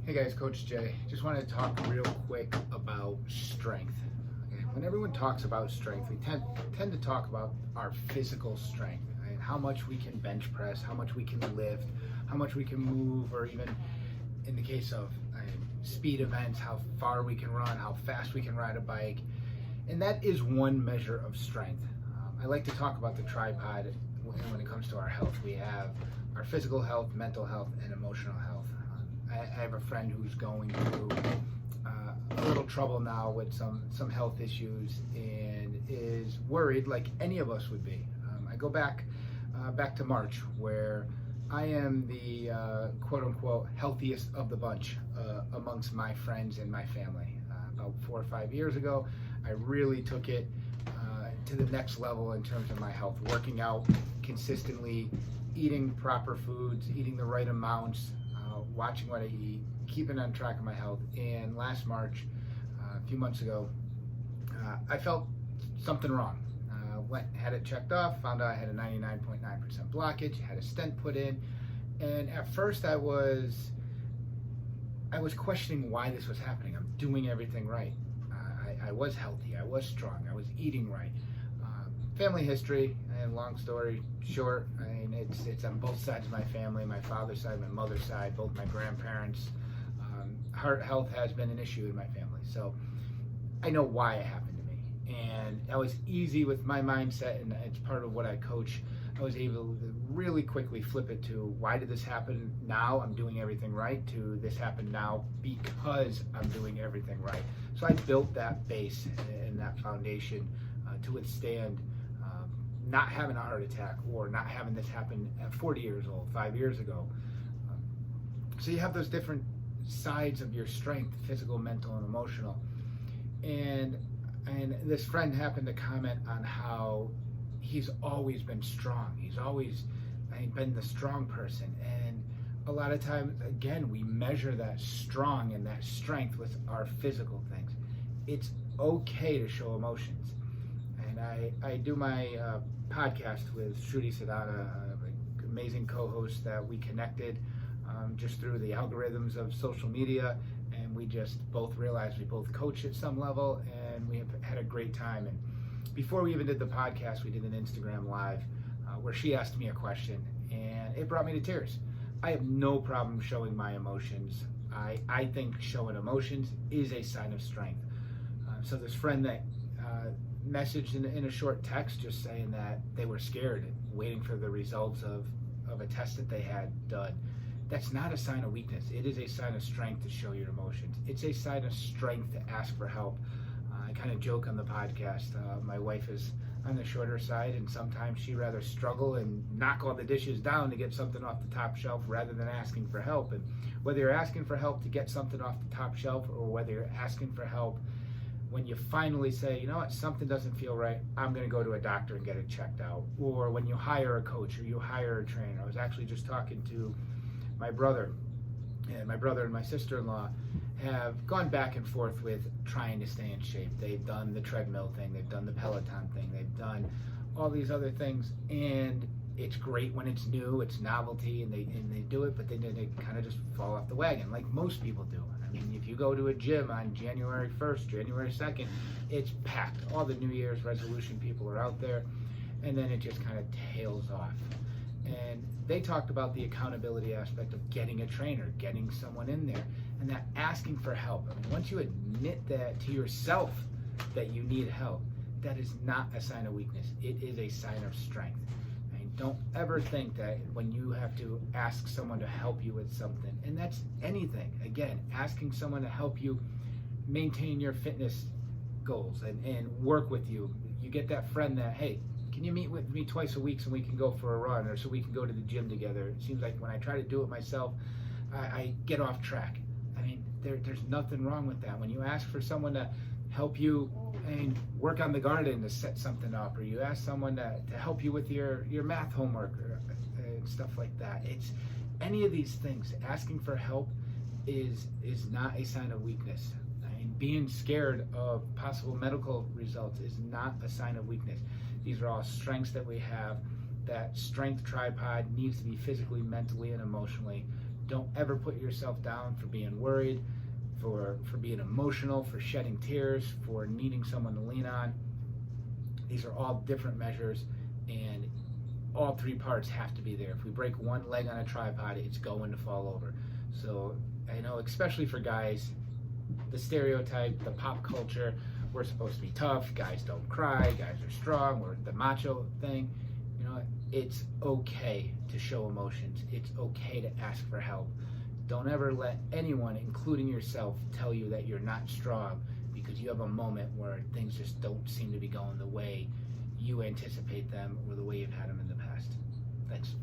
Hey guys, Coach Jay. Just wanted to talk real quick about strength. Okay, when everyone talks about strength, we tend to talk about our physical strength, right? How much we can bench press, how much we can lift, how much we can move, or even in the case of speed events, how far we can run, how fast we can ride a bike. And that is one measure of strength. I like to talk about the tripod when it comes to our health. We have our physical health, mental health, and emotional health. I have a friend who's going through a little trouble now with some health issues and is worried, like any of us would be. I go back to March, where I am the quote-unquote healthiest of the bunch amongst my friends and my family. About 4 or 5 years ago, I really took it to the next level in terms of my health, working out consistently, eating proper foods, eating the right amounts, watching what I eat, keeping on track of my health. And last March, a few months ago, I felt something wrong. Had it checked off, found out I had a 99.9% blockage, had a stent put in, and at first I was questioning why this was happening. I'm doing everything right. I was healthy, I was strong, I was eating right. Family history, and long story short, I mean, it's on both sides of my family, my father's side, my mother's side, both my grandparents. Heart health has been an issue in my family, so I know why it happened to me. And that was easy with my mindset, and it's part of what I coach. I was able to really quickly flip it to, why did this happen now? I'm doing everything right, to this happened now because I'm doing everything right. So I built that base and that foundation to withstand not having a heart attack or not having this happen at 40 years old, 5 years ago. So you have those different sides of your strength, physical, mental, and emotional. And this friend happened to comment on how he's always been strong. He's always been the strong person. And a lot of times, again, we measure that strong and that strength with our physical things. It's okay to show emotions. And I do my podcast with Shruti Sadana, an amazing co-host that we connected just through the algorithms of social media, and we just both realized we both coach at some level, and we have had a great time. And before we even did the podcast, we did an Instagram live where she asked me a question, and it brought me to tears. I have no problem showing my emotions. I think showing emotions is a sign of strength. So this friend that messaged in a short text just saying that they were scared and waiting for the results of a test that they had done. That's not a sign of weakness. It is a sign of strength to show your emotions. It's a sign of strength to ask for help. I kind of joke on the podcast. My wife is on the shorter side, and sometimes she'd rather struggle and knock all the dishes down to get something off the top shelf rather than asking for help. And whether you're asking for help to get something off the top shelf, or whether you're asking for help when you finally say, you know what, something doesn't feel right, I'm going to go to a doctor and get it checked out. Or when you hire a coach or you hire a trainer. I was actually just talking to my brother, and my brother and my sister-in-law have gone back and forth with trying to stay in shape. They've done the treadmill thing, they've done the Peloton thing, they've done all these other things, and it's great when it's new, it's novelty, and they do it, but then they kind of just fall off the wagon, like most people do. I mean, if you go to a gym on January 1st, January 2nd, it's packed. All the New Year's resolution people are out there, and then it just kind of tails off. And they talked about the accountability aspect of getting a trainer, getting someone in there, and that asking for help. I mean, once you admit that to yourself that you need help, that is not a sign of weakness. It is a sign of strength. Don't ever think that when you have to ask someone to help you with something, and that's anything, again, asking someone to help you maintain your fitness goals and work with you. You get that friend that, hey, can you meet with me twice a week so we can go for a run, or so we can go to the gym together? It seems like when I try to do it myself, I get off track. I mean, there's nothing wrong with that. When you ask for someone to help you and work on the garden to set something up, or you ask someone to help you with your math homework and stuff like that. It's any of these things. Asking for help is not a sign of weakness. I mean, being scared of possible medical results is not a sign of weakness. These are all strengths that we have. That strength tripod needs to be physically, mentally, and emotionally Don't ever put yourself down for being worried, for being emotional, for shedding tears, for needing someone to lean on. These are all different measures, and all three parts have to be there. If we break one leg on a tripod, it's going to fall over. So I know, especially for guys, the stereotype, the pop culture, we're supposed to be tough, guys don't cry, guys are strong, we're the macho thing. You know, it's okay to show emotions. It's okay to ask for help. Don't ever let anyone, including yourself, tell you that you're not strong because you have a moment where things just don't seem to be going the way you anticipate them or the way you've had them in the past. Thanks.